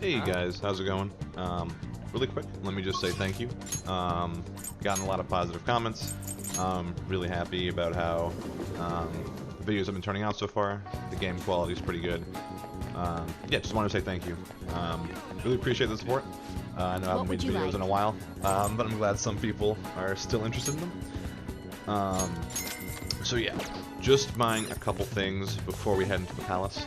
Hey guys, how's it going? Really quick, let me just say thank you. Gotten a lot of positive comments. Really happy about how the videos have been turning out so far. The game quality is pretty good. Yeah, just want to say thank you. Really appreciate the support. I know I haven't made videos in a while, but I'm glad some people are still interested in them. So yeah, just buying a couple things before we head into the palace.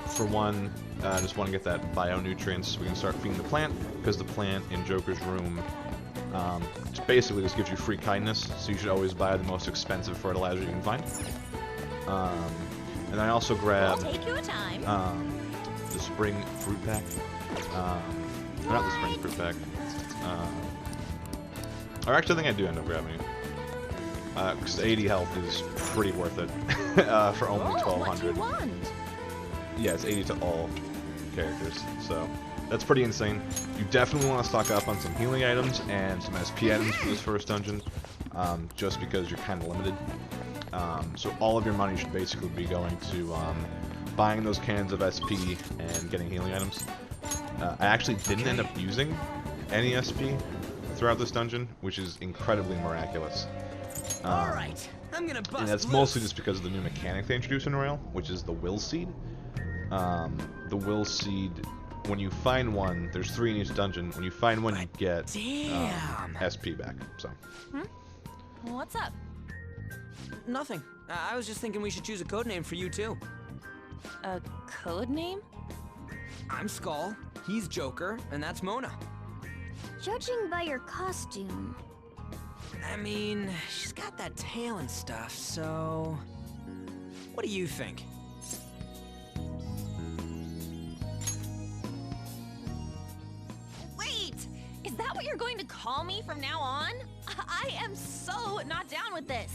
For one, I just want to get that bio-nutrients so we can start feeding the plant, because the plant in Joker's room basically just gives you free kindness, so you should always buy the most expensive fertilizer you can find. And I also grabbed the spring fruit pack. Not the spring fruit pack. Or actually I think I do end up grabbing it. Because 80 health is pretty worth it for only 1200. Yeah, it's 80 to all characters, so that's pretty insane. You definitely want to stock up on some healing items and some SP items for this first dungeon, just because you're kind of limited. So all of your money should basically be going to buying those cans of SP and getting healing items. I actually didn't end up using any SP throughout this dungeon, which is incredibly miraculous. Alright, I'm gonna bust and that's mostly just because of the new mechanic they introduced in Royal, which is the Will Seed. The Will Seed, when you find one, there's 3 in each dungeon. When you find one, you get SP back. So. What's up? Nothing. I was just thinking we should choose a code name for you too. A code name? I'm Skull, he's Joker, and that's Mona. Judging by your costume... I mean, she's got that tail and stuff, so... What do you think? Wait! Is that what you're going to call me from now on? I am so not down with this.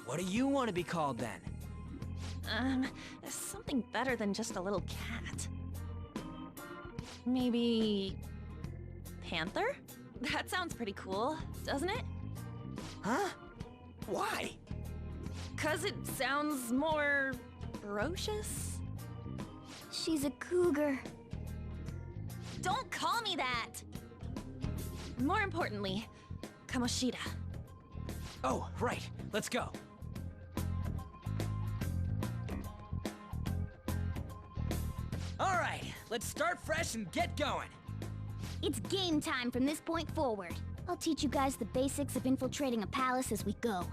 What do you want to be called then? Something better than just a little cat. Maybe... Panther? That sounds pretty cool, doesn't it? Huh? Why? 'Cause it sounds more... ferocious? She's a cougar. Don't call me that! More importantly, Kamoshida. Oh, right. Let's go. Alright, let's start fresh and get going. It's game time from this point forward. I'll teach you guys the basics of infiltrating a palace as we go.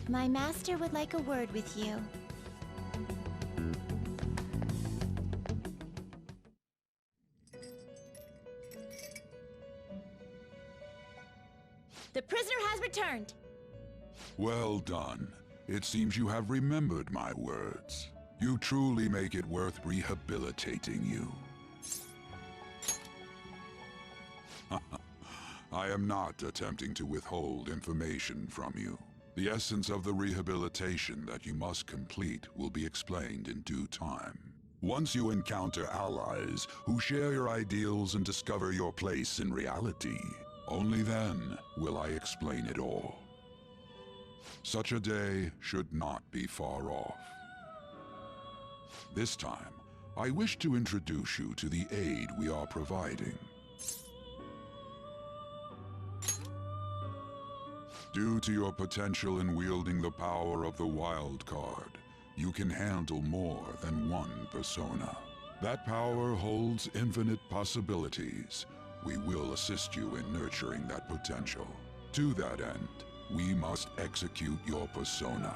My master would like a word with you. The prisoner has returned. Well done. It seems you have remembered my words. You truly make it worth rehabilitating you. I am not attempting to withhold information from you. The essence of the rehabilitation that you must complete will be explained in due time. Once you encounter allies who share your ideals and discover your place in reality, only then will I explain it all. Such a day should not be far off. This time, I wish to introduce you to the aid we are providing. Due to your potential in wielding the power of the wild card, you can handle more than one persona. That power holds infinite possibilities. We will assist you in nurturing that potential. To that end, we must execute your persona.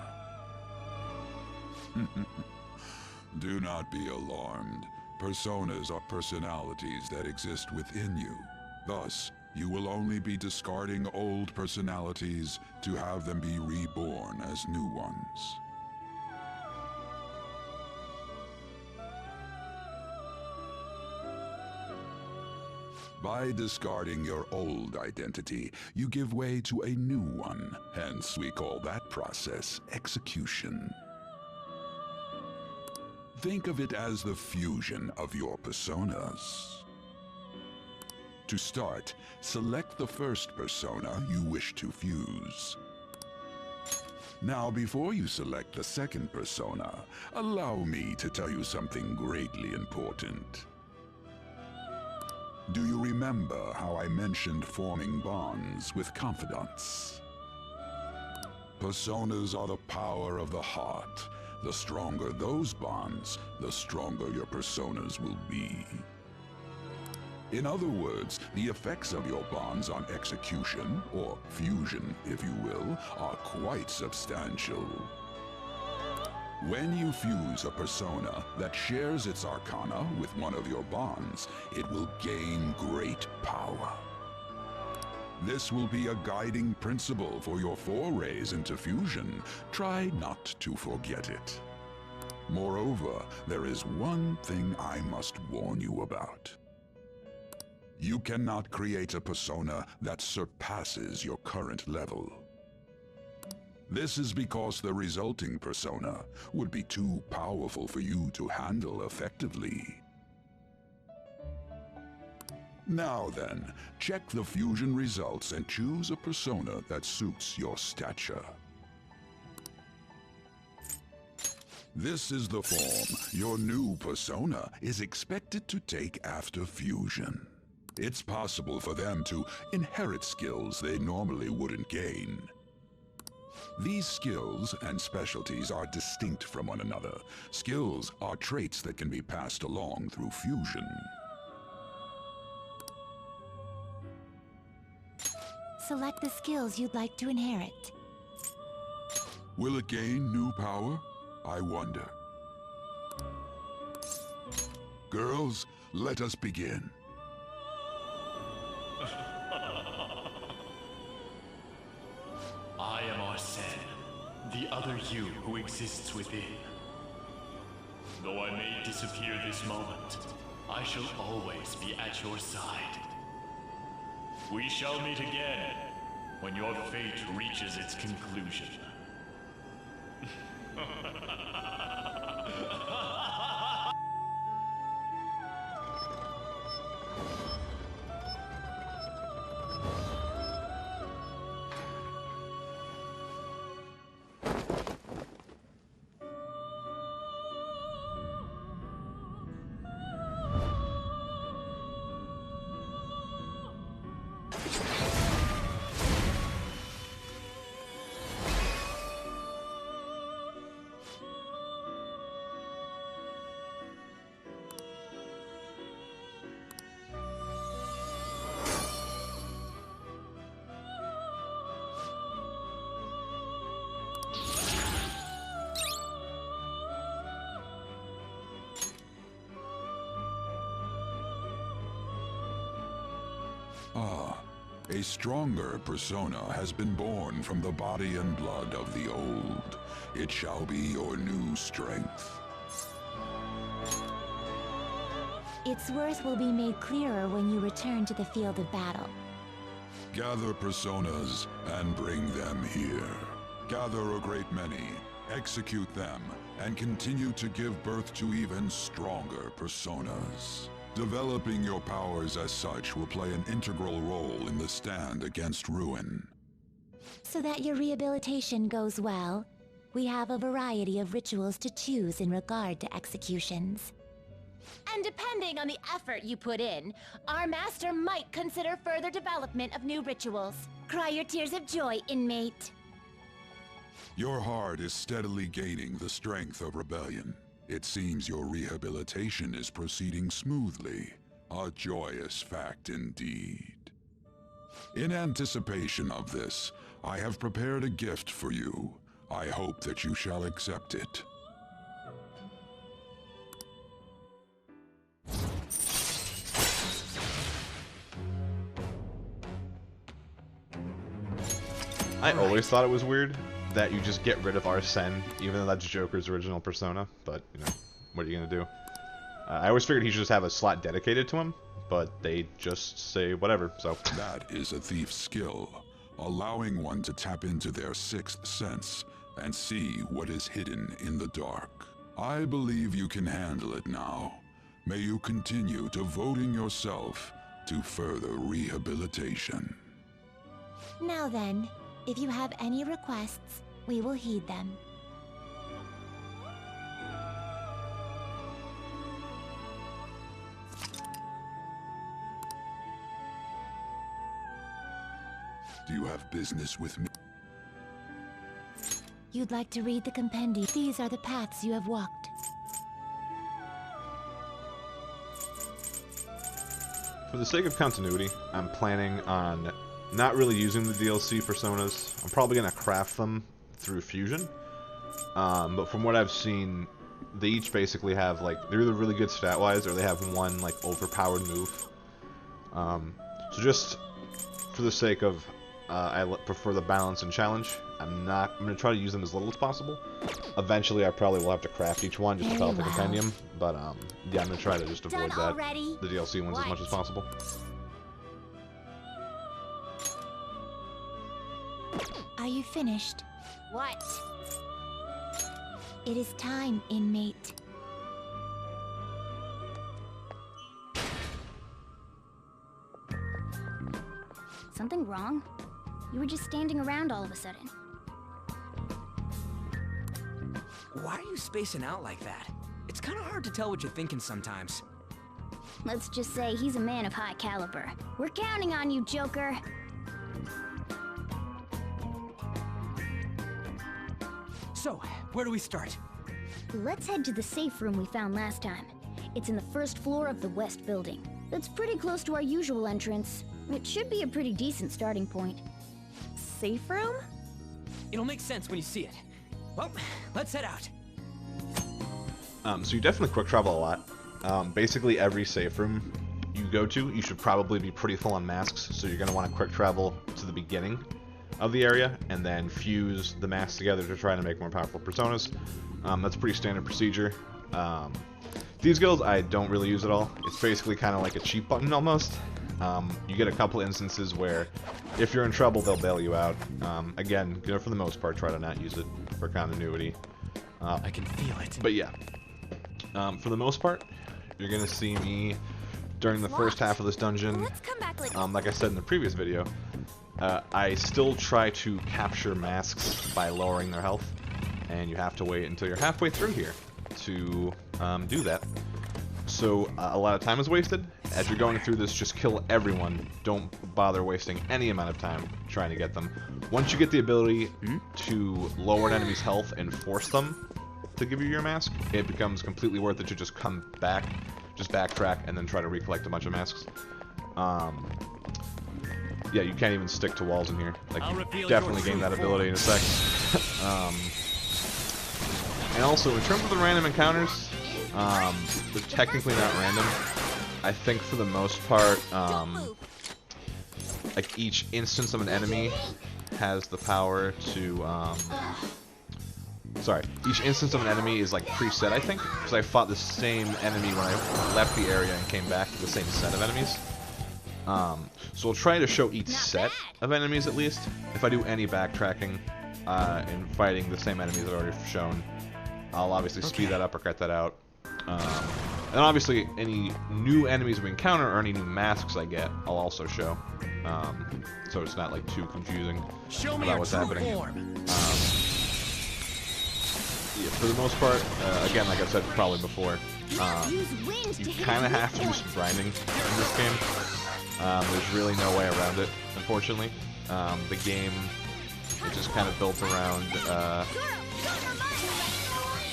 Do not be alarmed. Personas are personalities that exist within you. Thus, you will only be discarding old personalities to have them be reborn as new ones. By discarding your old identity, you give way to a new one. Hence, we call that process execution. Think of it as the fusion of your personas. To start, select the first persona you wish to fuse. Now, before you select the second persona, allow me to tell you something greatly important. Do you remember how I mentioned forming bonds with confidants? Personas are the power of the heart. The stronger those bonds, the stronger your personas will be. In other words, the effects of your bonds on execution, or fusion, if you will, are quite substantial. When you fuse a persona that shares its arcana with one of your bonds, it will gain great power. This will be a guiding principle for your forays into fusion. Try not to forget it. Moreover, there is one thing I must warn you about. You cannot create a persona that surpasses your current level. This is because the resulting persona would be too powerful for you to handle effectively. Now then, check the fusion results and choose a persona that suits your stature. This is the form your new persona is expected to take after fusion. It's possible for them to inherit skills they normally wouldn't gain. These skills and specialties are distinct from one another. Skills are traits that can be passed along through fusion. Select the skills you'd like to inherit. Will it gain new power? I wonder. Girls, let us begin. I am Arsene, the other you who exists within. Though I may disappear this moment, I shall always be at your side. We shall meet again when your fate reaches its conclusion. Ah, a stronger persona has been born from the body and blood of the old. It shall be your new strength. Its worth will be made clearer when you return to the field of battle. Gather personas and bring them here. Gather a great many, execute them, and continue to give birth to even stronger personas. Developing your powers as such will play an integral role in the stand against ruin. So that your rehabilitation goes well, we have a variety of rituals to choose in regard to executions. And depending on the effort you put in, our master might consider further development of new rituals. Cry your tears of joy, inmate. Your heart is steadily gaining the strength of rebellion. It seems your rehabilitation is proceeding smoothly. A joyous fact indeed. In anticipation of this, I have prepared a gift for you. I hope that you shall accept it. I always thought it was weird that you just get rid of Arsene, even though that's Joker's original persona, but, you know, what are you gonna do? I always figured he should just have a slot dedicated to him, but they just say whatever, so... That is a thief's skill, allowing one to tap into their sixth sense and see what is hidden in the dark. I believe you can handle it now. May you continue devoting yourself to further rehabilitation. Now then, if you have any requests, we will heed them. Do you have business with me? You'd like to read the compendium. These are the paths you have walked. For the sake of continuity, I'm planning on not really using the DLC personas. I'm probably going to craft them through Fusion. But from what I've seen, they each basically have, like, they're either really good stat-wise or they have one, like, overpowered move. So just for the sake of, I prefer the balance and challenge. I'm going to try to use them as little as possible. Eventually, I probably will have to craft each one just to fill out the compendium. But, yeah, I'm going to try to just avoid that, the DLC ones, as much as possible. Are you finished? What? It is time, inmate. Something wrong? You were just standing around all of a sudden. Why are you spacing out like that? It's kind of hard to tell what you're thinking sometimes. Let's just say he's a man of high caliber. We're counting on you, Joker. So, where do we start? Let's head to the safe room we found last time. It's in the first floor of the west building. That's pretty close to our usual entrance. It should be a pretty decent starting point. Safe room? It'll make sense when you see it. Well, let's head out. So you definitely quick travel a lot. Basically every safe room you go to, you should probably be pretty full on masks, so you're going to want to quick travel to the beginning of the area, and then fuse the masks together to try to make more powerful personas. That's pretty standard procedure. These guilds I don't really use at all. It's basically kind of like a cheat button almost. You get a couple instances where if you're in trouble, they'll bail you out. Again, you know, for the most part, try to not use it for continuity. I can feel it. But yeah, for the most part, you're going to see me during the first half of this dungeon. Let's come back later. Like I said in the previous video, I still try to capture masks by lowering their health, and you have to wait until you're halfway through here to do that. So a lot of time is wasted. As you're going through this, just kill everyone. Don't bother wasting any amount of time trying to get them. Once you get the ability to lower an enemy's health and force them to give you your mask, it becomes completely worth it to just come back, just backtrack, and then try to recollect a bunch of masks. Yeah, you can't even stick to walls in here. Like, you definitely gain that ability in a sec. And also, in terms of the random encounters, they're technically not random. I think for the most part, like each instance of an enemy has the power to, sorry, each instance of an enemy is like preset, I think, because I fought the same enemy when I left the area and came back to the same set of enemies. So I'll try to show each set of enemies at least. If I do any backtracking in fighting the same enemies that I've already shown, I'll obviously speed that up or cut that out. And obviously, any new enemies we encounter or any new masks I get, I'll also show. So it's not like too confusing about what's happening. Yeah, for the most part, again, like I've said probably before, you kind of have to do some grinding in this game. There's really no way around it, unfortunately. The game is just kind of built around,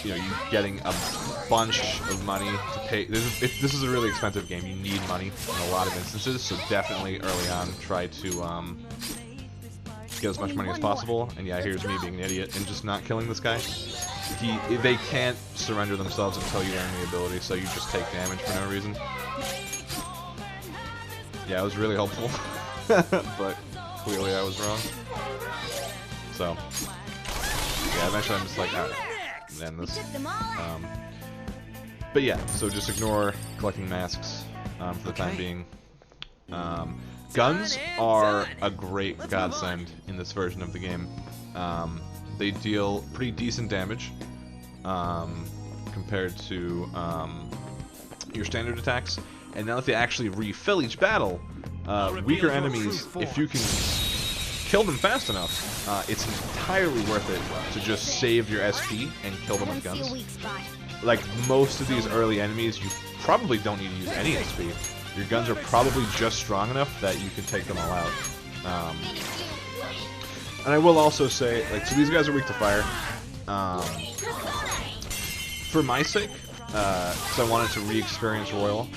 you know, you getting a bunch of money to pay. This is a really expensive game. You need money in a lot of instances, so definitely early on try to get as much money as possible. And yeah, here's me being an idiot and just not killing this guy. They can't surrender themselves until you learn the ability, so you just take damage for no reason. Yeah, it was really helpful, but clearly I was wrong. So, yeah, eventually I'm just like, alright, end this. But yeah, so just ignore collecting masks for the time being. Guns are a great godsend in this version of the game. They deal pretty decent damage compared to your standard attacks, And now that they actually refill each battle, weaker enemies, if you can kill them fast enough, it's entirely worth it to just save your SP and kill them with guns. Like most of these early enemies, you probably don't need to use any SP. Your guns are probably just strong enough that you can take them all out. And I will also say, like, so these guys are weak to fire. For my sake, because I wanted to re-experience Royal,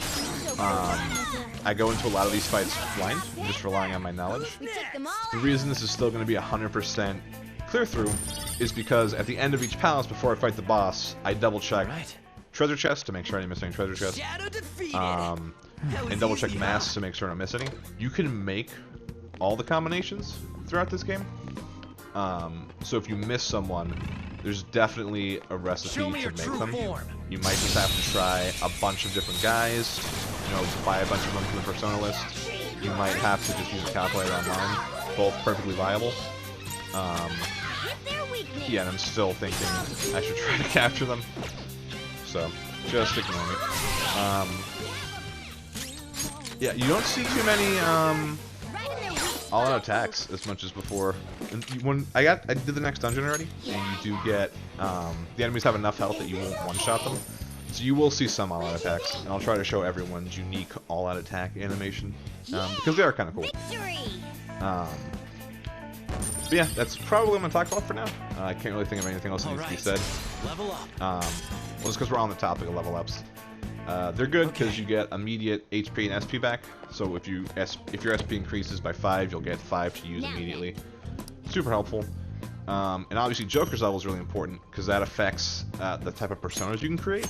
I go into a lot of these fights blind, just relying on my knowledge. The reason this is still going to be 100% clear through is because at the end of each palace, before I fight the boss, I double check treasure chest to make sure I didn't miss any treasure chests, and double check masks to make sure I don't miss any. You can make all the combinations throughout this game, so if you miss someone, there's definitely a recipe to make them. You might just have to try a bunch of different guys, you know, buy a bunch of them from the persona list. You might have to just use a calculator online. Both perfectly viable. Yeah, and I'm still thinking I should try to capture them. So, just ignore me. Yeah, you don't see too many all-out attacks as much as before. When I did the next dungeon already, and you do get the enemies have enough health that you won't one-shot them, so you will see some all-out attacks, and I'll try to show everyone's unique all-out attack animation because they are kind of cool. But yeah, that's probably what I'm gonna talk about for now. I can't really think of anything else that needs to be said. Level up. Well, just because we're on the topic of level ups. They're good because you get immediate HP and SP back. So if your SP increases by 5, you'll get 5 to use immediately. Super helpful. And obviously Joker's level is really important because that affects the type of personas you can create.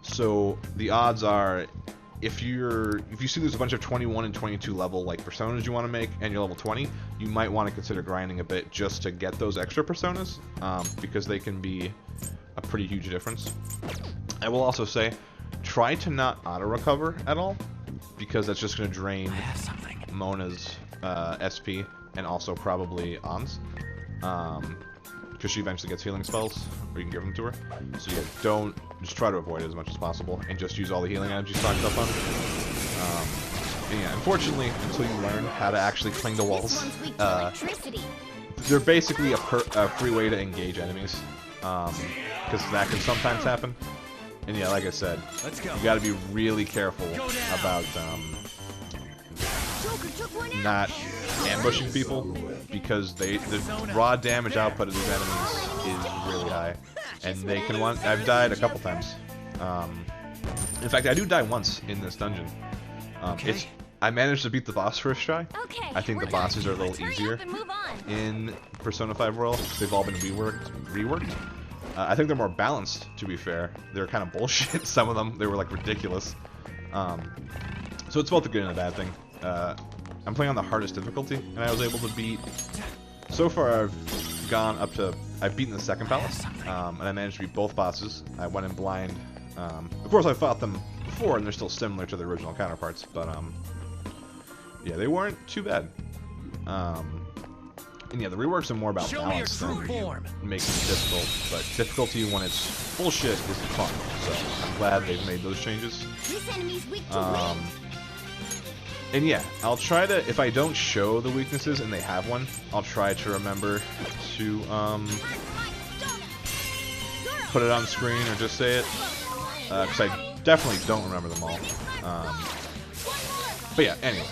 So the odds are, if you see there's a bunch of 21 and 22 level like personas you want to make and you're level 20, you might want to consider grinding a bit just to get those extra personas, because they can be a pretty huge difference. I will also say, try to not auto-recover at all, because that's just going to drain Mona's SP and also probably An's, because she eventually gets healing spells, or you can give them to her. So yeah, just try to avoid it as much as possible, and just use all the healing items you stocked up on. And yeah, unfortunately, until you learn how to actually cling to walls, they're basically a free way to engage enemies, because that can sometimes happen. And yeah, like I said, you gotta be really careful about not ambushing people, because the raw damage output of these enemies is really high, and they can I've died a couple times. In fact, I do die once in this dungeon. I managed to beat the boss first try. I think the bosses are a little easier in Persona 5 Royal. They've all been reworked. I think they're more balanced, to be fair. They're kind of bullshit, some of them. They were, like, ridiculous. So it's both a good and a bad thing. I'm playing on the hardest difficulty, and I was able to beat... So far, I've gone up to... I've beaten the second palace, and I managed to beat both bosses. I went in blind. Of course, I fought them before, and they're still similar to the original counterparts, but, yeah, they weren't too bad. And yeah, the reworks are more about balance than making it difficult, but difficulty when it's bullshit is fun, so I'm glad they've made those changes. And yeah, I'll try to, if I don't show the weaknesses and they have one, I'll try to remember to put it on screen or just say it, because I definitely don't remember them all. But yeah, anyway,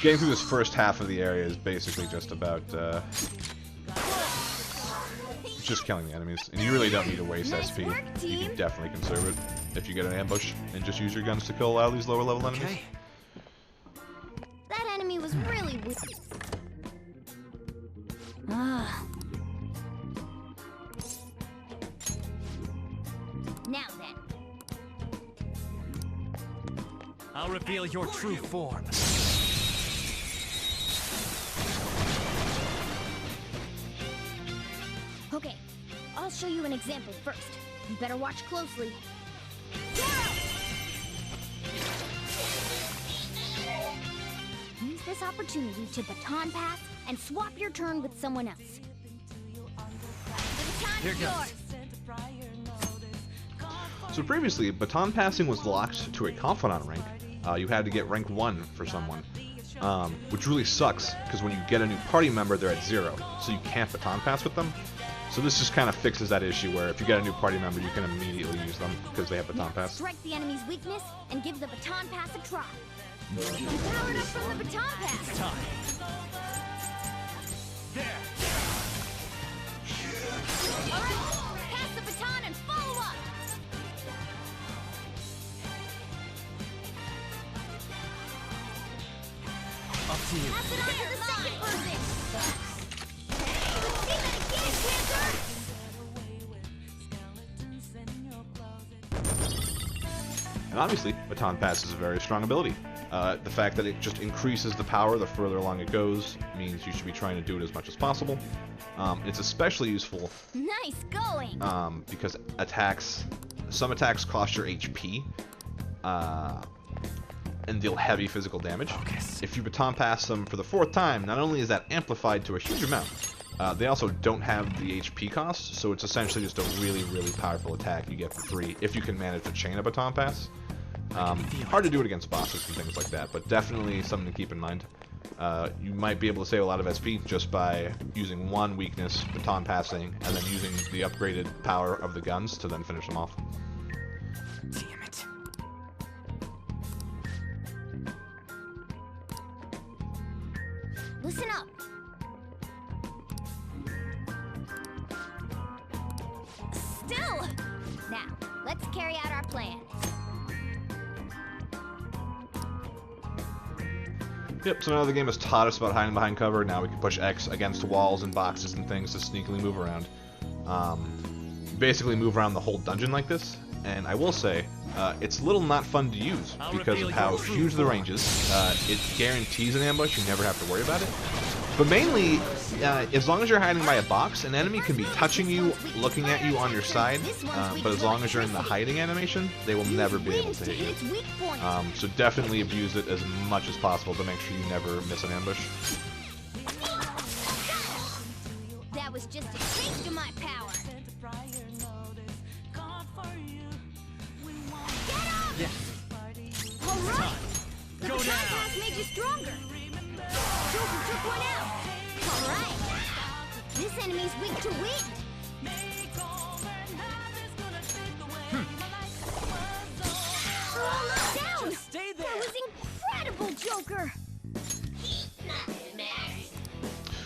getting through this first half of the area is basically just about just killing the enemies, and you really don't need to waste SP. You can definitely conserve it if you get an ambush, and just use your guns to kill a lot of these lower level enemies. That enemy was really weak. Now then. I'll reveal your true form. Okay, I'll show you an example first. You better watch closely. Use this opportunity to baton pass and swap your turn with someone else. Here goes. So previously, baton passing was locked to a Confidant rank. You had to get rank 1 for someone, which really sucks, because when you get a new party member, they're at 0, so you can't baton pass with them. So this just kind of fixes that issue where if you get a new party member, you can immediately use them, because they have baton pass. Strike the enemy's weakness and give the baton pass a try. I'm powered up from the baton pass. Alright, pass the baton and follow up! Up to you. Pass it on to the second person. Let's see that again, Panther! And obviously, baton pass is a very strong ability. The fact that it just increases the power the further along it goes means you should be trying to do it as much as possible. It's especially useful Nice going! because some attacks cost your HP and deal heavy physical damage. Focus. If you baton pass them for the 4th time, not only is that amplified to a huge amount, they also don't have the HP cost, so it's essentially just a really, really powerful attack you get for free if you can manage to chain a baton pass. Hard to do it against bosses and things like that, but definitely something to keep in mind. You might be able to save a lot of SP just by using one weakness, baton passing, and then using the upgraded power of the guns to then finish them off. Damn it. Listen up! Still! Now, let's carry out our plan. Yep, so now the game has taught us about hiding behind cover. Now we can push X against walls and boxes and things to sneakily move around. Basically move around the whole dungeon like this. And I will say, it's a little not fun to use because of how huge the range is. It guarantees an ambush, you never have to worry about it. But mainly, as long as you're hiding by a box, an enemy can be touching you, looking at you on your side, but as long as you're in the hiding animation, they will never be able to hit you. So definitely abuse it as much as possible to make sure you never miss an ambush. That was just a taste of my power. Yeah. All right. The Go baton now. pass made you stronger. Joker took one out. All right. This enemy's weak to wind. Almost down. Just stay there. That was incredible, Joker.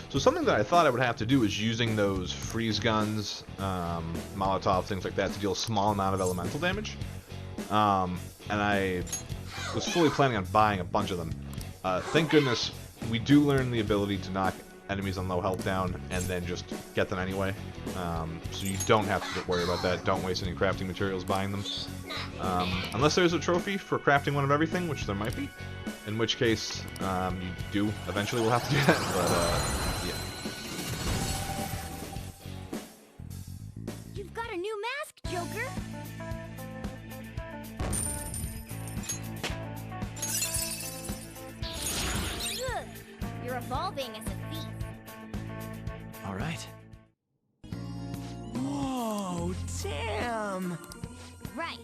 So something that I thought I would have to do is using those freeze guns, Molotov, things like that to deal a small amount of elemental damage. And I was fully planning on buying a bunch of them. Thank goodness we do learn the ability to knock enemies on low health down and then just get them anyway. So you don't have to worry about that. Don't waste any crafting materials buying them. Unless there's a trophy for crafting one of everything, which there might be. In which case, you do eventually will have to do that, but yeah. You've got a new mask, Joker. Good. You're evolving as a thief. All right. Whoa, damn. Right.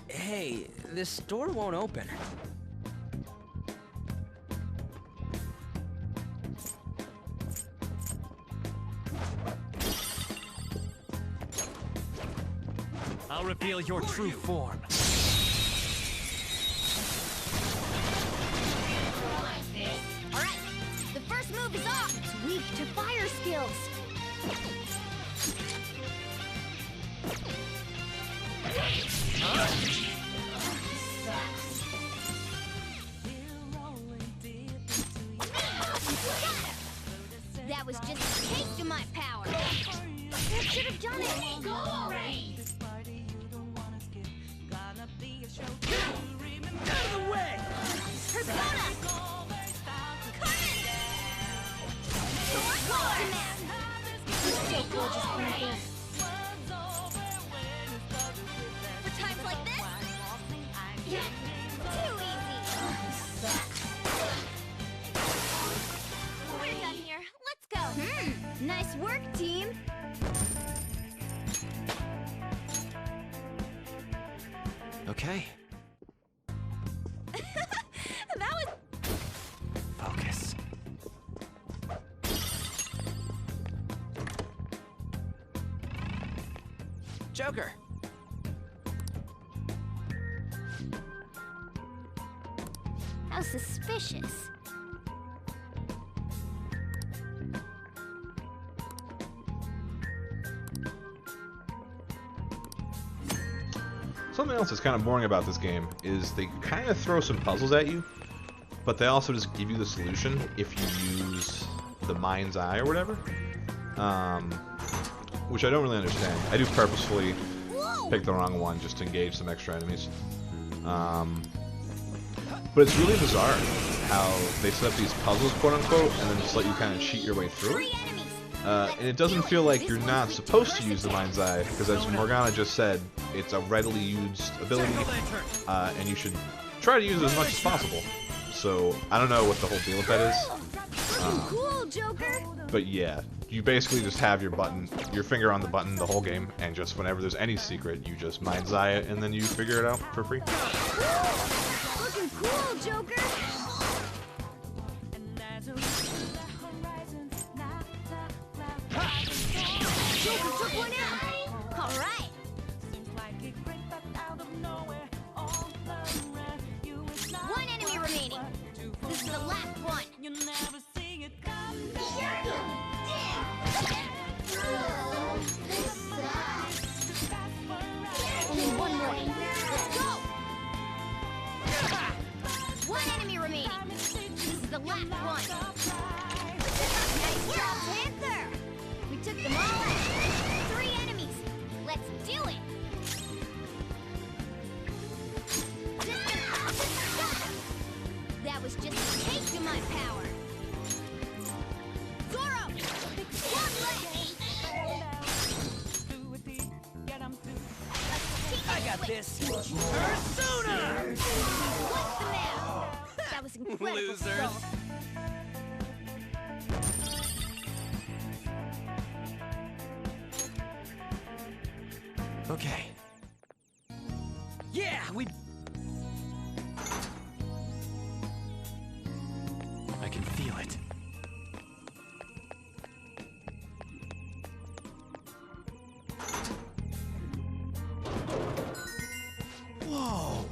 Hey, this door won't open. I'll reveal your true form. All right. The first move is off. It's weak to fire skills. That was just a taste of my power. That should have done it. Out of the way! Persona! Coming! So gorgeous, Princess. For times like this? Yeah, too easy. We're done here. Let's go. Nice work, team. Okay. That was... Focus. Joker. How suspicious. Something else that's kind of boring about this game is they kind of throw some puzzles at you, but they also just give you the solution if you use the mind's eye or whatever, which I don't really understand. I do purposefully pick the wrong one just to engage some extra enemies. But it's really bizarre how they set up these puzzles, quote-unquote, and then just let you kind of cheat your way through it. And it doesn't feel like you're not supposed to use the mind's eye, because as Morgana just said, it's a readily used ability, and you should try to use it as much as possible. So, I don't know what the whole deal with that is. Cool, Joker. But yeah, you basically just have your finger on the button the whole game, and just whenever there's any secret, you just mind's eye it, and then you figure it out for free. Looking cool, Joker. Joker took one out. All right. One enemy remaining. This is the last one. Only one more. Let's go. One enemy remaining. This is the last one. Nice job, Panther. We took them all out. 3 enemies. Let's do it. That was just a taste of my power. Zoro! One left! I got this. Persona! What's the matter? That was incredible. Losers. Okay. Yeah, I can feel it. Whoa!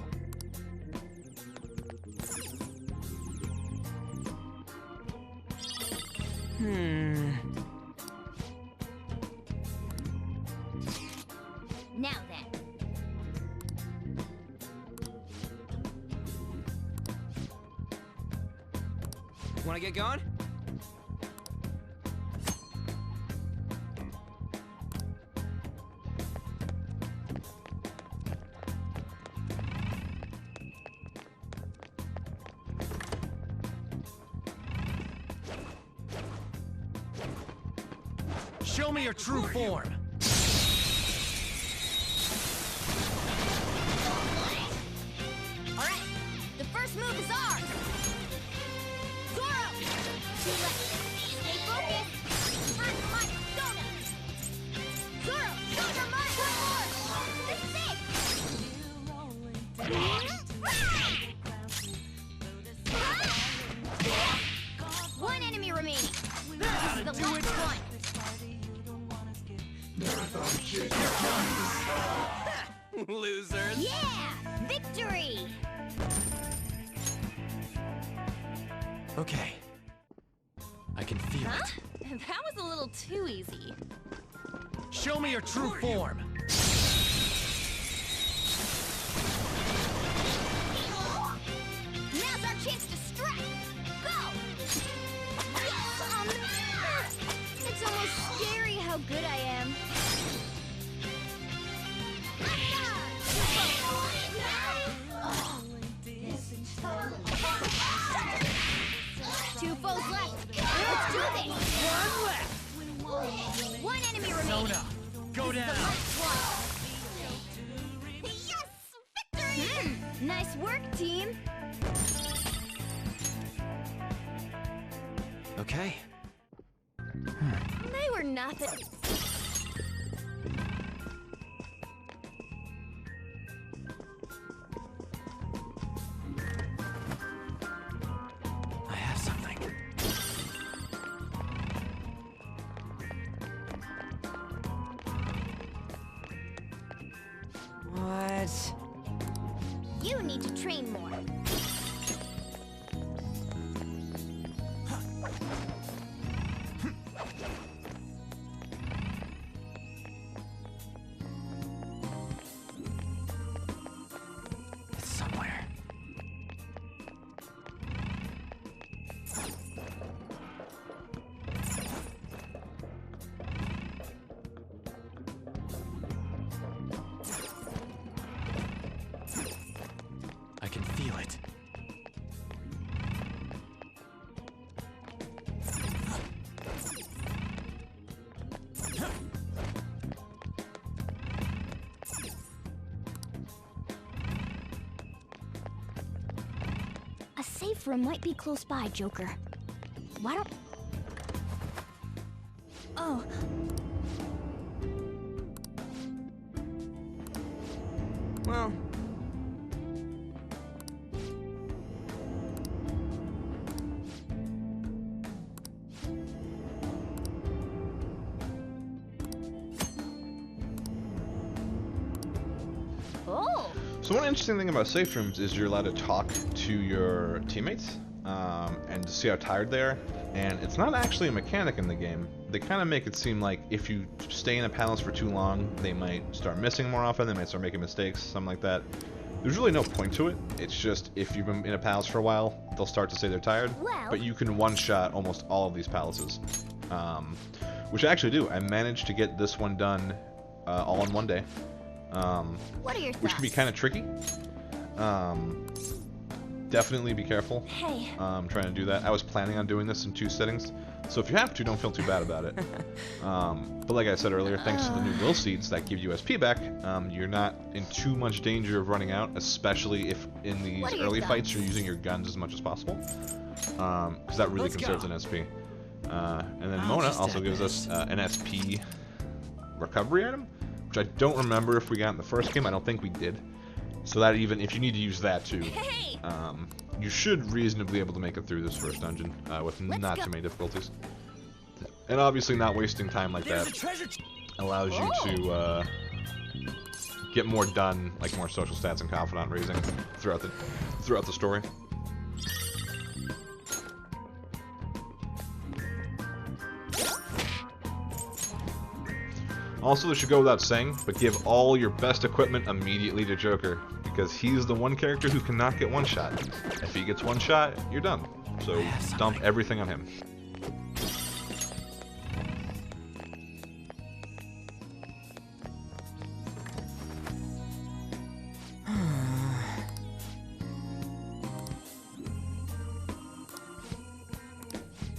Now then. Wanna get going? Show me your true form. All right. The first move is ours. Zoro! 2 left. Stay focused. Hot, hot, donut. Zoro, Zoro, mine. This is it. One enemy remaining. This is the last one. Losers. Yeah! Victory! Okay. I can feel Huh? it. That was a little too easy. Show me your true form. Now's our chance to strike! Go! It's almost scary how good I am. Two foes left. Let's do this! One left. Mona, go down. Yes! Victory! Nice work, team. Okay. They were nothing. I have something. What? You need to train more. It's somewhere. I can feel it. A safe room might be close by, Joker. Why don't... Oh. Well, Oh! So one interesting thing about safe rooms is you're allowed to talk to your teammates and to see how tired they are. And it's not actually a mechanic in the game. They kind of make it seem like if you stay in a palace for too long, they might start missing more often, they might start making mistakes, something like that. There's really no point to it. It's just if you've been in a palace for a while, they'll start to say they're tired. Well- But you can one-shot almost all of these palaces. Which I actually do. I managed to get this one done all in one day. What are your thoughts? Which can be kind of tricky. Definitely be careful Hey. trying to do that. I was planning on doing this in 2 settings, so if you have to, don't feel too bad about it. But like I said earlier, thanks to the new will seeds that give you SP back, you're not in too much danger of running out, especially if in these What are your early thoughts? fights you're using your guns as much as possible, because that really Let's conserves go. an SP. And then I'll Mona just also add gives this. us an SP recovery item, which I don't remember if we got in the first game. I don't think we did. So that even if you need to use that too, Hey! you should reasonably be able to make it through this first dungeon with Let's not go. too many difficulties. And obviously not wasting time like there's that a treasure. allows you to get more done, like more social stats and confidant raising throughout the story. Also, this should go without saying, but give all your best equipment immediately to Joker, because he's the one character who cannot get one shot. If he gets one shot, you're done. So dump everything on him.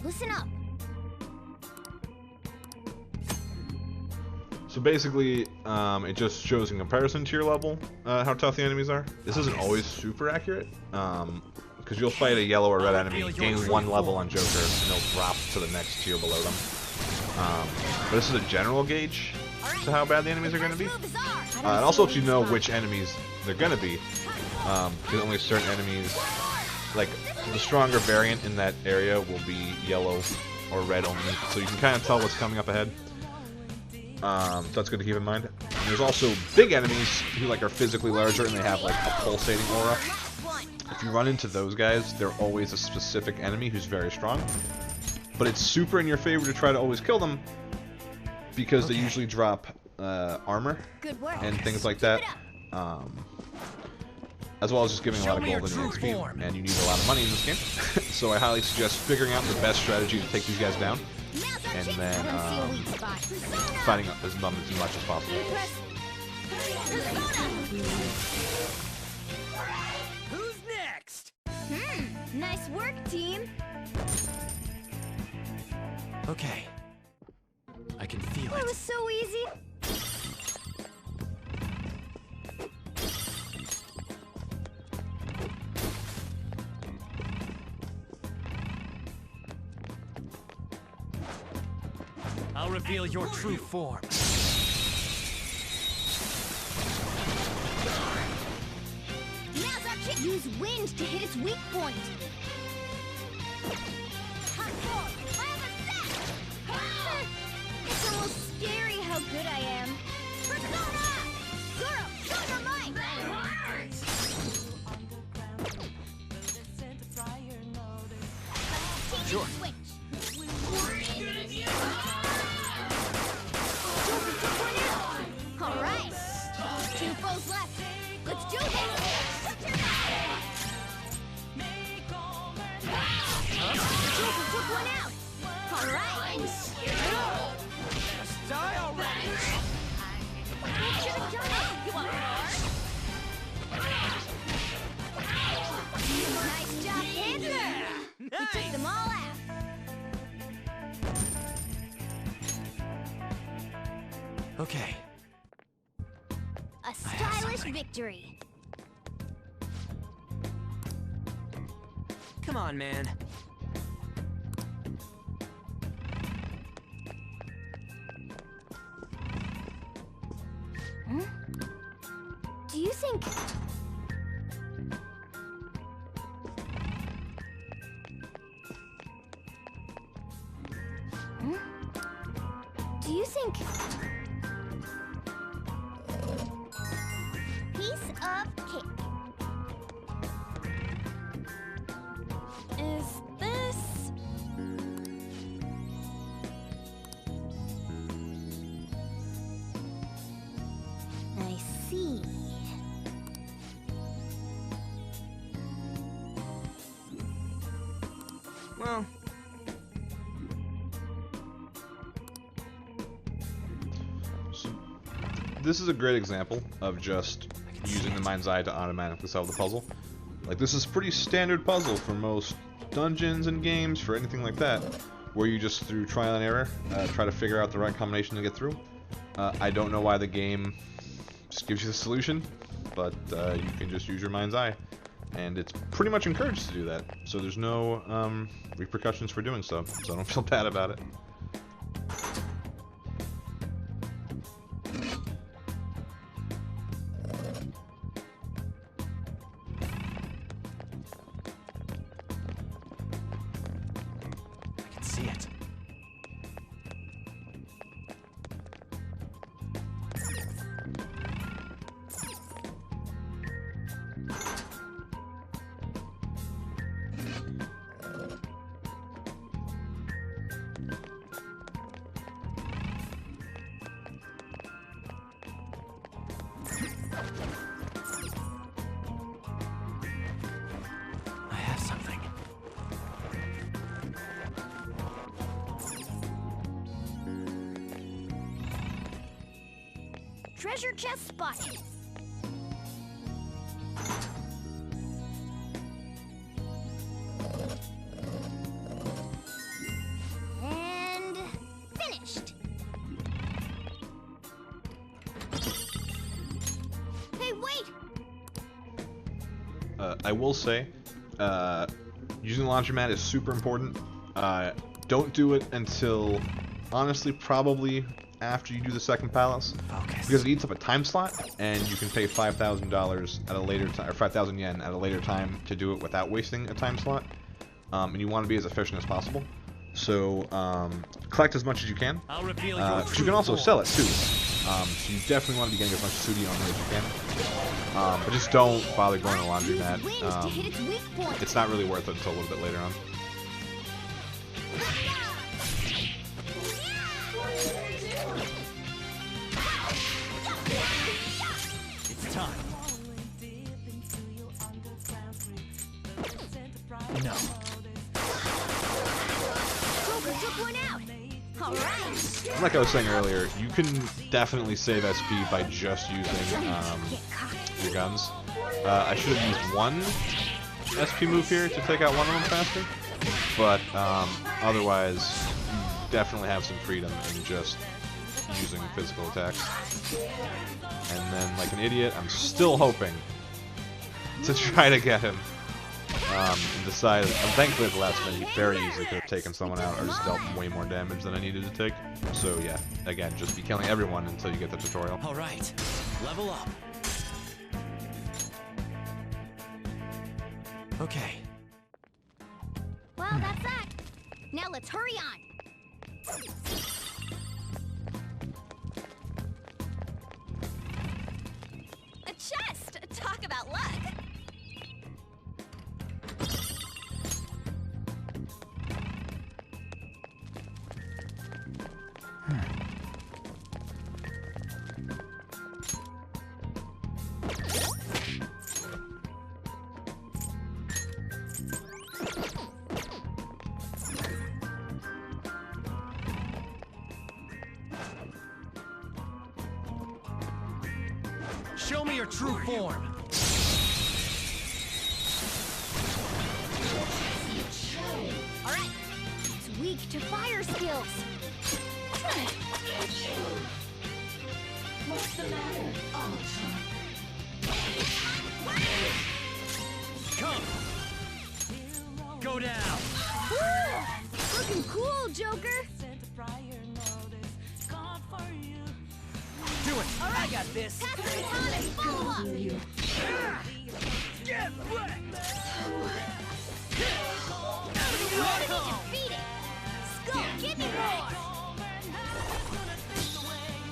Listen up. So basically, it just shows in comparison to your level how tough the enemies are. This isn't always super accurate, because you'll fight a yellow or red enemy, gain 1 level on Joker, and they'll drop to the next tier below them. But this is a general gauge to how bad the enemies are going to be. It also lets you know which enemies they're going to be, because only certain enemies, like the stronger variant in that area will be yellow or red only, so you can kind of tell what's coming up ahead. So that's good to keep in mind. And there's also big enemies who like are physically larger and they have like a pulsating aura. If you run into those guys, they're always a specific enemy who's very strong. But it's super in your favor to try to always kill them because they usually drop armor Good work. and things like that. As well as just giving a lot of gold and XP, and you need a lot of money in this game. So I highly suggest figuring out the best strategy to take these guys down, and then finding out as much as possible. Who's next? Nice work, team. Okay. I can feel That it. was so easy. I'll reveal your true form. Now's our chance. Use wind to hit its weak point. I have a set. It's almost scary how good I am. Persona! Zoro, show your might! Sure. Switch. All right. 2 foes left. Let's do this. Shut your mouth. Joker took one out. All right. Die already! You should have done it. You want more? Nice job, Panther. We took them all out. Okay. A stylish victory. Come on, man. Do you think... Do you think... Piece of cake. Is this... I see. Well, So, this is a great example of just using the mind's eye to automatically solve the puzzle. Like, this is a pretty standard puzzle for most dungeons and games, for anything like that, where you just, through trial and error, try to figure out the right combination to get through. I don't know why the game just gives you the solution, but you can just use your mind's eye. And it's pretty much encouraged to do that, so there's no repercussions for doing so don't feel bad about it. I can see it. I have something. Treasure chest spotted. And finished. Hey, wait! I will say, using the laundromat is super important. Don't do it until, honestly, probably after you do the second palace, Focus. because it eats up a time slot, and you can pay $5,000 at a later time, or 5,000 yen at a later time to do it without wasting a time slot. And you want to be as efficient as possible. So collect as much as you can. I'll reveal your But you true can also form. sell it too. So you definitely want to be getting as much sudi on there as you can. But just don't bother going to the laundromat. Use wind to hit its weak point. It's not really worth it until a little bit later on. It's time. No. Joker took one out. All right. Like I was saying earlier, you can definitely save SP by just using Get cocky. your guns. I should have used one SP move here to take out one of them faster, but otherwise, you definitely have some freedom in just using physical attacks. And then, like an idiot, I'm still hoping to try to get him. And decided, thankfully at the last minute, he very easily could have taken someone out or just dealt way more damage than I needed to take. So yeah, again, just be killing everyone until you get the tutorial. All right, level up. Okay. Well, that's that. Now let's hurry on. A chest! Talk about luck! Show me your true form. All right. It's weak to fire skills. Come. Go down. Woo! Looking cool, Joker. Do it. All right, I got this. Pass the baton and follow up. Get wrecked. Enemy defeated. Skull kidney roar.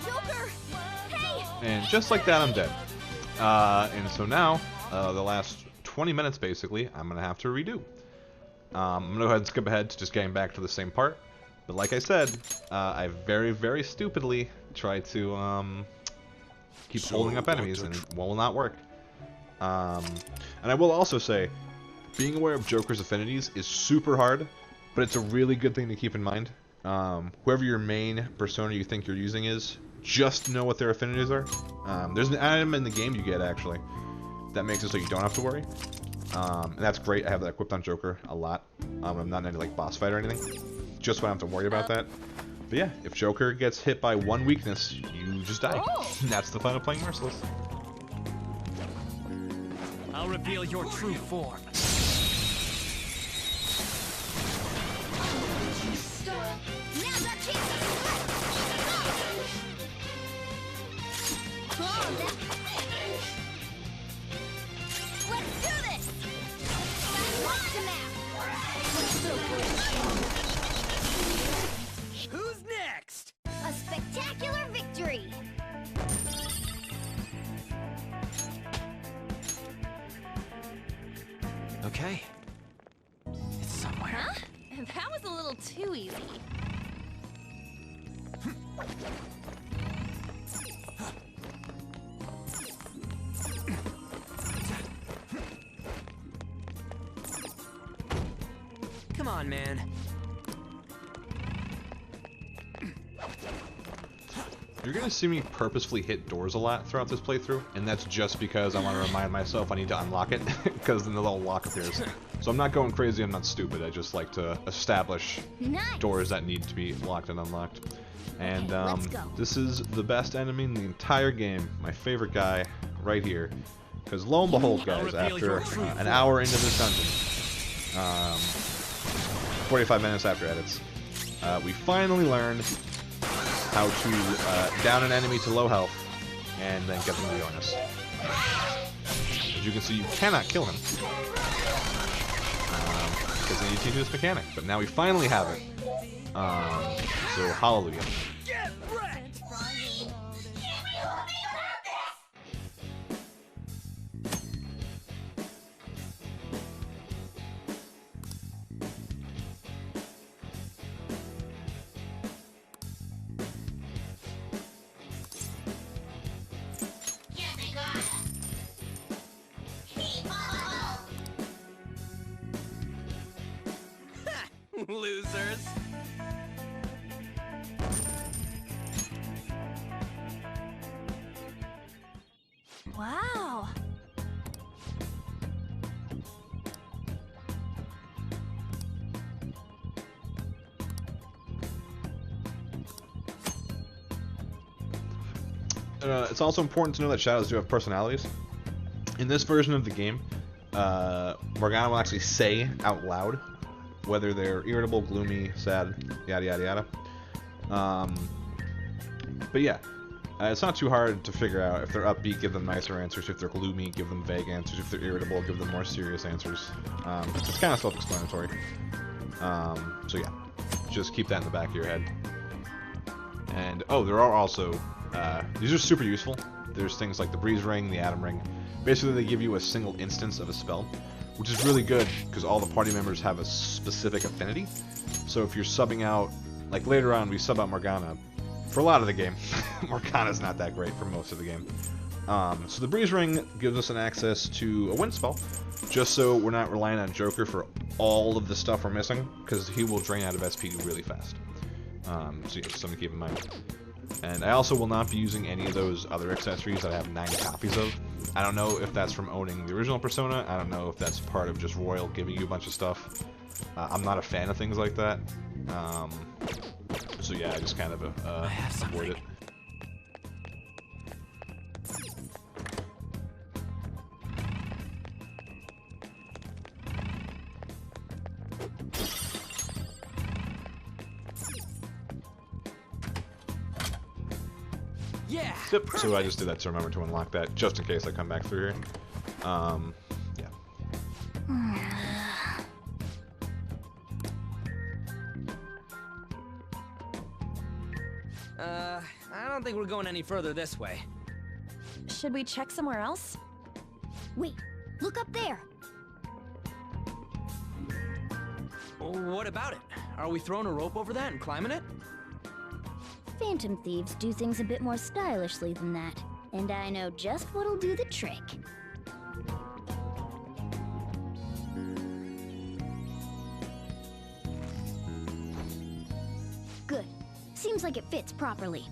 Joker. Hey. And just like that, I'm dead. And so now, the last 20 minutes basically, I'm going to have to redo. I'm going to go ahead and skip ahead to just getting back to the same part. But like I said, I very, very stupidly tried to keep holding up enemies, and it will not work. And I will also say, being aware of Joker's affinities is super hard, but it's a really good thing to keep in mind. Whoever your main persona you think you're using is, just know what their affinities are. There's an item in the game you get, actually, that makes it so you don't have to worry. And that's great. I have that equipped on Joker a lot. I'm not in any like boss fight or anything. Just when I have to worry about that. But yeah, if Joker gets hit by one weakness, you just die. And that's the fun of playing Merciless. I'll reveal your true form. Now's our chance to split. Let's do this. Watch the map. Who's next? A spectacular victory. Okay. It's somewhere. Huh? That was a little too easy. Come on, man. You're going to see me purposefully hit doors a lot throughout this playthrough, and that's just because I want to remind myself I need to unlock it, because then the little lock appears. So I'm not going crazy, I'm not stupid, I just like to establish doors that need to be locked and unlocked. And this is the best enemy in the entire game, my favorite guy, right here. Because lo and behold, guys, after an hour into this dungeon, 45 minutes after edits, we finally learned how to down an enemy to low health and then get them to join us. As you can see, you cannot kill him because they need to use this mechanic, but now we finally have it. So hallelujah. Losers. Wow. it's also important to know that shadows do have personalities. In this version of the game, Morgana will actually say out loud whether they're irritable, gloomy, sad, yada yada yada. But yeah, it's not too hard to figure out. If they're upbeat, give them nicer answers. If they're gloomy, give them vague answers. If they're irritable, give them more serious answers. It's kind of self-explanatory. So yeah, just keep that in the back of your head. And oh, there are also these are super useful. There's things like the Breeze Ring, the Atom Ring. Basically, they give you a single instance of a spell, which is really good because all the party members have a specific affinity. So if you're subbing out, like later on, we sub out Morgana. For a lot of the game, Morgana's not that great for most of the game. So the Breeze Ring gives us an access to a wind spell, just so we're not relying on Joker for all of the stuff we're missing, because he will drain out of SP really fast. So yeah, something to keep in mind. And I also will not be using any of those other accessories that I have 9 copies of. I don't know if that's from owning the original Persona. I don't know if that's part of just Royal giving you a bunch of stuff. I'm not a fan of things like that. So yeah, I just kind of avoid it. Yeah. Yep. So I just did that to remember to unlock that, just in case I come back through here. Yeah. I don't think we're going any further this way. Should we check somewhere else? Wait, look up there. What about it? Are we throwing a rope over that and climbing it? Phantom thieves do things a bit more stylishly than that, and I know just what'll do the trick. Good. Seems like it fits properly.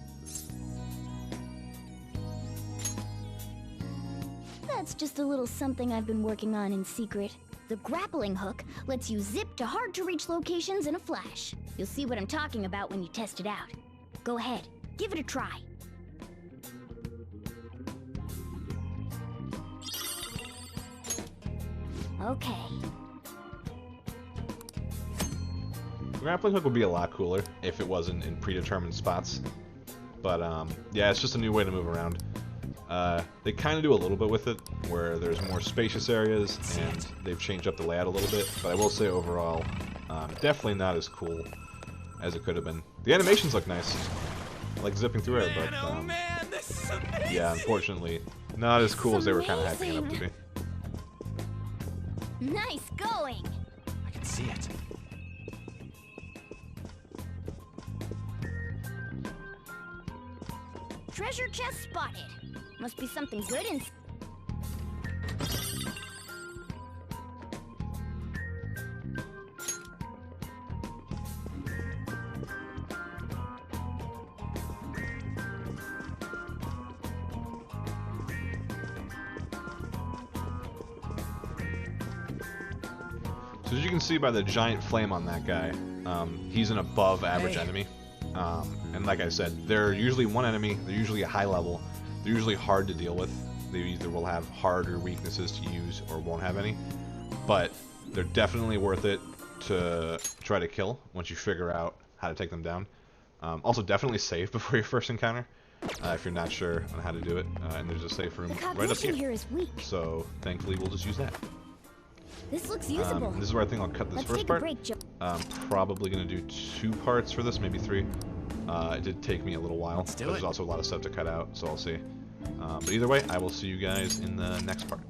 That's just a little something I've been working on in secret. The grappling hook lets you zip to hard-to-reach locations in a flash. You'll see what I'm talking about when you test it out. Go ahead, give it a try. Okay. The grappling hook would be a lot cooler if it wasn't in predetermined spots. But yeah, it's just a new way to move around. They kind of do a little bit with it, where there's more spacious areas, and they've changed up the layout a little bit. But I will say overall, definitely not as cool as it could have been. The animations look nice, like zipping through it, but oh man, this is amazing. yeah, unfortunately, not as cool as they were kind of hyping it up to be. Nice going! I can see it. Treasure chest spotted. Must be something good in... So as you can see by the giant flame on that guy, he's an above average enemy. And like I said, they're usually one enemy, they're usually a high level, they're usually hard to deal with. They either will have harder weaknesses to use or won't have any. But they're definitely worth it to try to kill once you figure out how to take them down. Also, definitely save before your first encounter if you're not sure on how to do it. And there's a safe room right up here. Is weak. So thankfully we'll just use that. This looks usable. This is where I think I'll cut this first part. I'm probably going to do 2 parts for this, maybe 3. It did take me a little while. There's also a lot of stuff to cut out, so I'll see. But either way, I will see you guys in the next part.